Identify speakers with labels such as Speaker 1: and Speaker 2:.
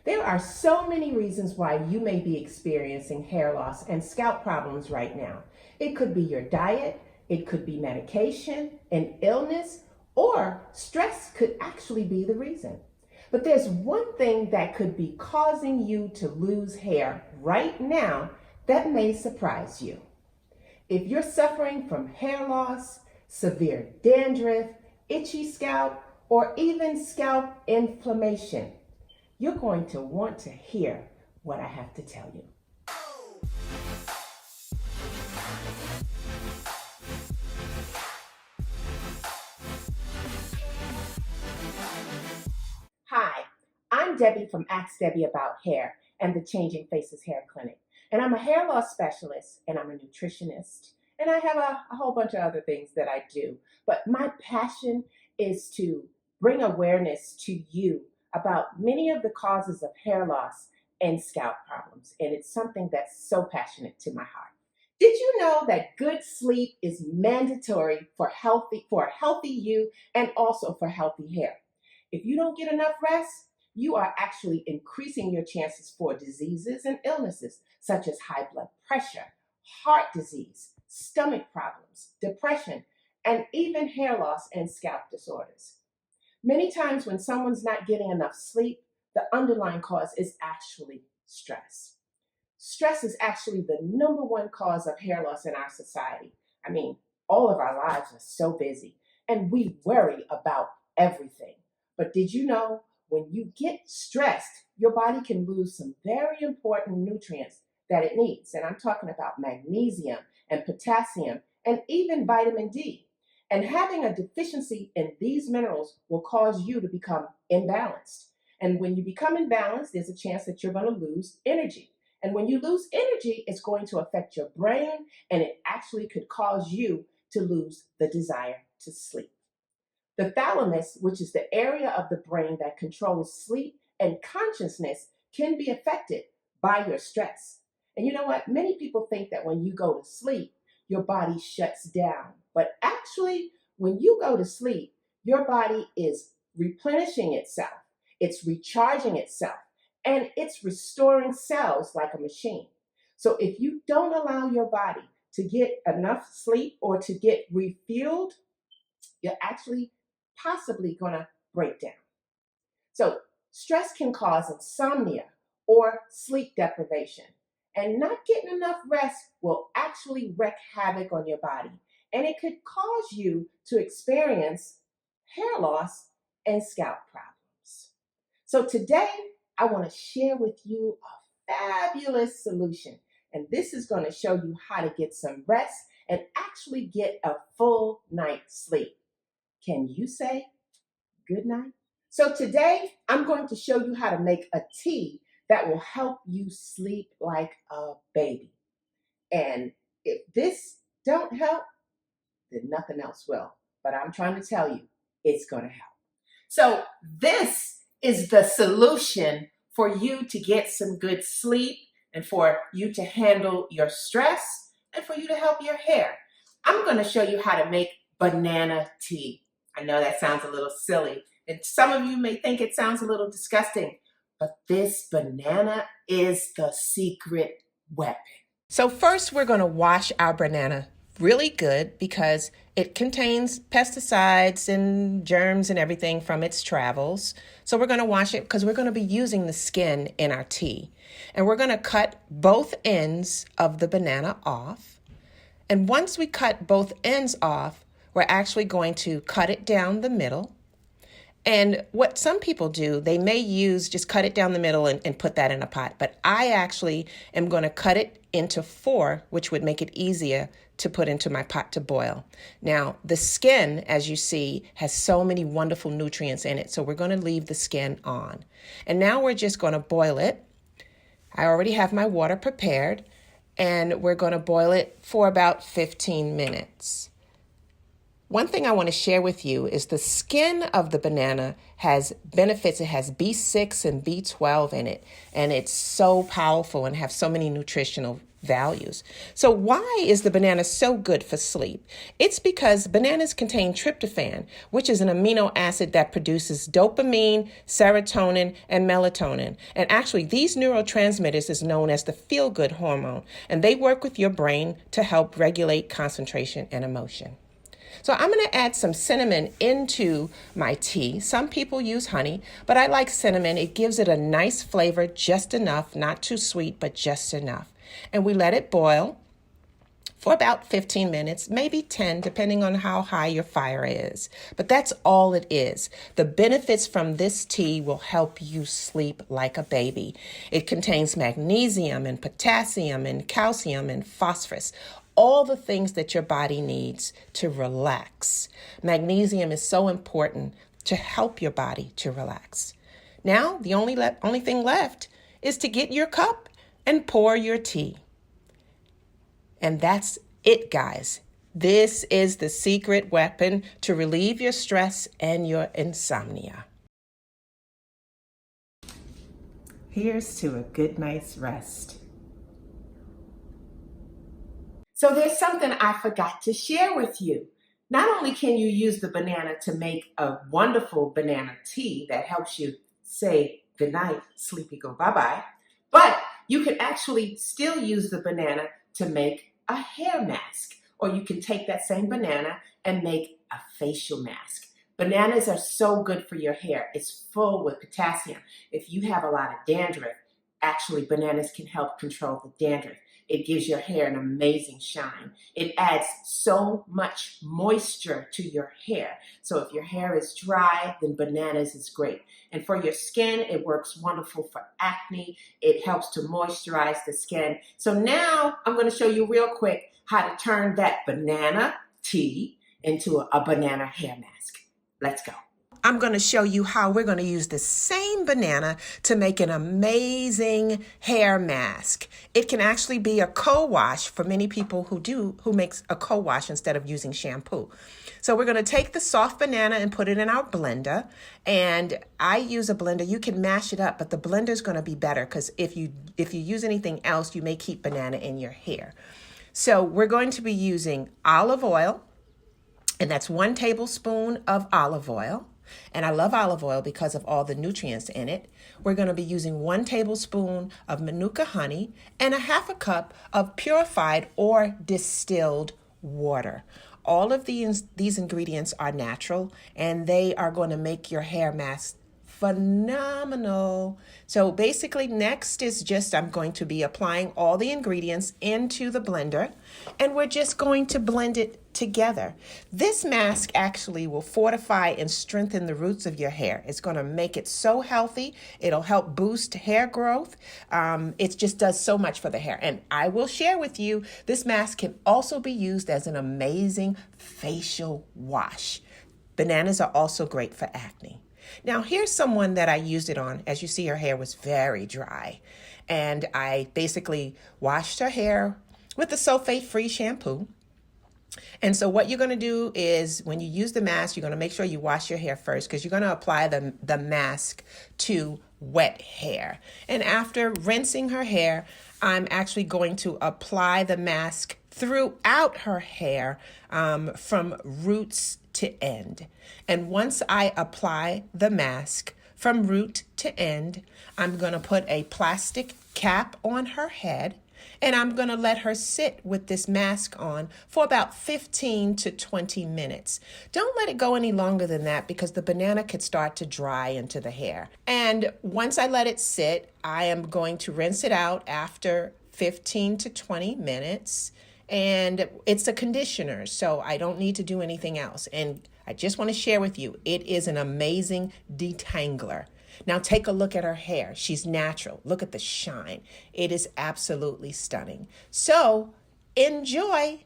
Speaker 1: There are so many reasons why you may be experiencing hair loss and scalp problems right now. It could be your diet, it could be medication, an illness, or stress could actually be the reason. But there's one thing that could be causing you to lose hair right now that may surprise you. If you're suffering from hair loss, severe dandruff, itchy scalp, or even scalp inflammation, you're going to want to hear what I have to tell you. Hi, I'm Debbie from Ask Debbie About Hair and the Changing Faces Hair Clinic. And I'm a hair loss specialist, and I'm a nutritionist, and I have a whole bunch of other things that I do. But my passion is to bring awareness to you about many of the causes of hair loss and scalp problems. And it's something that's so passionate to my heart. Did you know that good sleep is mandatory for a healthy you and also for healthy hair? If you don't get enough rest, you are actually increasing your chances for diseases and illnesses such as high blood pressure, heart disease, stomach problems, depression, and even hair loss and scalp disorders. Many times when someone's not getting enough sleep, the underlying cause is actually stress. Stress is actually the number one cause of hair loss in our society. I mean, all of our lives are so busy and we worry about everything. But did you know when you get stressed, your body can lose some very important nutrients that it needs? And I'm talking about magnesium and potassium and even vitamin D. And having a deficiency in these minerals will cause you to become imbalanced. And when you become imbalanced, there's a chance that you're going to lose energy. And when you lose energy, it's going to affect your brain, and it actually could cause you to lose the desire to sleep. The thalamus, which is the area of the brain that controls sleep and consciousness, can be affected by your stress. And you know what? Many people think that when you go to sleep, your body shuts down. But actually, when you go to sleep, your body is replenishing itself, it's recharging itself, and it's restoring cells like a machine. So if you don't allow your body to get enough sleep or to get refueled, you're actually possibly going to break down. So stress can cause insomnia or sleep deprivation. And not getting enough rest will actually wreak havoc on your body. And it could cause you to experience hair loss and scalp problems. So today, I want to share with you a fabulous solution. And this is going to show you how to get some rest and actually get a full night's sleep. Can you say good night? So today, I'm going to show you how to make a tea that will help you sleep like a baby. And if this don't help, then nothing else will. But I'm trying to tell you, it's going to help. So this is the solution for you to get some good sleep and for you to handle your stress and for you to help your hair. I'm going to show you how to make banana tea. I know that sounds a little silly, and some of you may think it sounds a little disgusting, but this banana is the secret weapon. So first we're going to wash our banana really good because it contains pesticides and germs and everything from its travels. So we're going to wash it because we're going to be using the skin in our tea. And we're going to cut both ends of the banana off. And once we cut both ends off, we're actually going to cut it down the middle. And what some people do, they may just cut it down the middle and put that in a pot. But I actually am going to cut it into 4, which would make it easier to put into my pot to boil. Now, the skin, as you see, has so many wonderful nutrients in it. So we're going to leave the skin on. And now we're just going to boil it. I already have my water prepared. And we're going to boil it for about 15 minutes. One thing I want to share with you is the skin of the banana has benefits. It has B6 and B12 in it, and it's so powerful and have so many nutritional values. So why is the banana so good for sleep? It's because bananas contain tryptophan, which is an amino acid that produces dopamine, serotonin, and melatonin. And actually, these neurotransmitters is known as the feel-good hormone, and they work with your brain to help regulate concentration and emotion. So I'm going to add some cinnamon into my tea. Some people use honey, but I like cinnamon. It gives it a nice flavor, just enough, not too sweet, but just enough. And we let it boil for about 15 minutes, maybe 10, depending on how high your fire is. But that's all it is. The benefits from this tea will help you sleep like a baby. It contains magnesium and potassium and calcium and phosphorus, all the things that your body needs to relax. Magnesium is so important to help your body to relax. Now, the only thing left is to get your cup and pour your tea. And that's it, guys. This is the secret weapon to relieve your stress and your insomnia. Here's to a good night's rest. So there's something I forgot to share with you. Not only can you use the banana to make a wonderful banana tea that helps you say goodnight, sleepy, go bye-bye, but you can actually still use the banana to make a hair mask, or you can take that same banana and make a facial mask. Bananas are so good for your hair. It's full with potassium. If you have a lot of dandruff, actually bananas can help control the dandruff. It gives your hair an amazing shine. It adds so much moisture to your hair. So if your hair is dry, then bananas is great. And for your skin, it works wonderful for acne. It helps to moisturize the skin. So now I'm going to show you real quick how to turn that banana tea into a banana hair mask. Let's go. I'm going to show you how we're going to use the same banana to make an amazing hair mask. It can actually be a co-wash for many people who makes a co-wash instead of using shampoo. So we're going to take the soft banana and put it in our blender. And I use a blender. You can mash it up, but the blender is going to be better because if you use anything else, you may keep banana in your hair. So we're going to be using olive oil, and that's 1 tablespoon of olive oil. And I love olive oil because of all the nutrients in it. We're going to be using 1 tablespoon of Manuka honey and a 1/2 cup of purified or distilled water. All of these ingredients are natural, and they are going to make your hair mask phenomenal. So basically next is just I'm going to be applying all the ingredients into the blender, and we're just going to blend it together. This mask actually will fortify and strengthen the roots of your hair. It's going to make it so healthy. It'll help boost hair growth. It just does so much for the hair. And I will share with you, this mask can also be used as an amazing facial wash. Bananas are also great for acne. Now, here's someone that I used it on. As you see, her hair was very dry. And I basically washed her hair with the sulfate-free shampoo. And so what you're going to do is when you use the mask, you're going to make sure you wash your hair first because you're going to apply the mask to wet hair. And after rinsing her hair, I'm actually going to apply the mask throughout her hair from roots to end. And once I apply the mask from root to end, I'm going to put a plastic cap on her head, and I'm going to let her sit with this mask on for about 15 to 20 minutes. Don't let it go any longer than that because the banana could start to dry into the hair. And once I let it sit, I am going to rinse it out after 15 to 20 minutes. And it's a conditioner, so I don't need to do anything else. And I just want to share with you, it is an amazing detangler. Now take a look at her hair. She's natural. Look at the shine. It is absolutely stunning. So enjoy.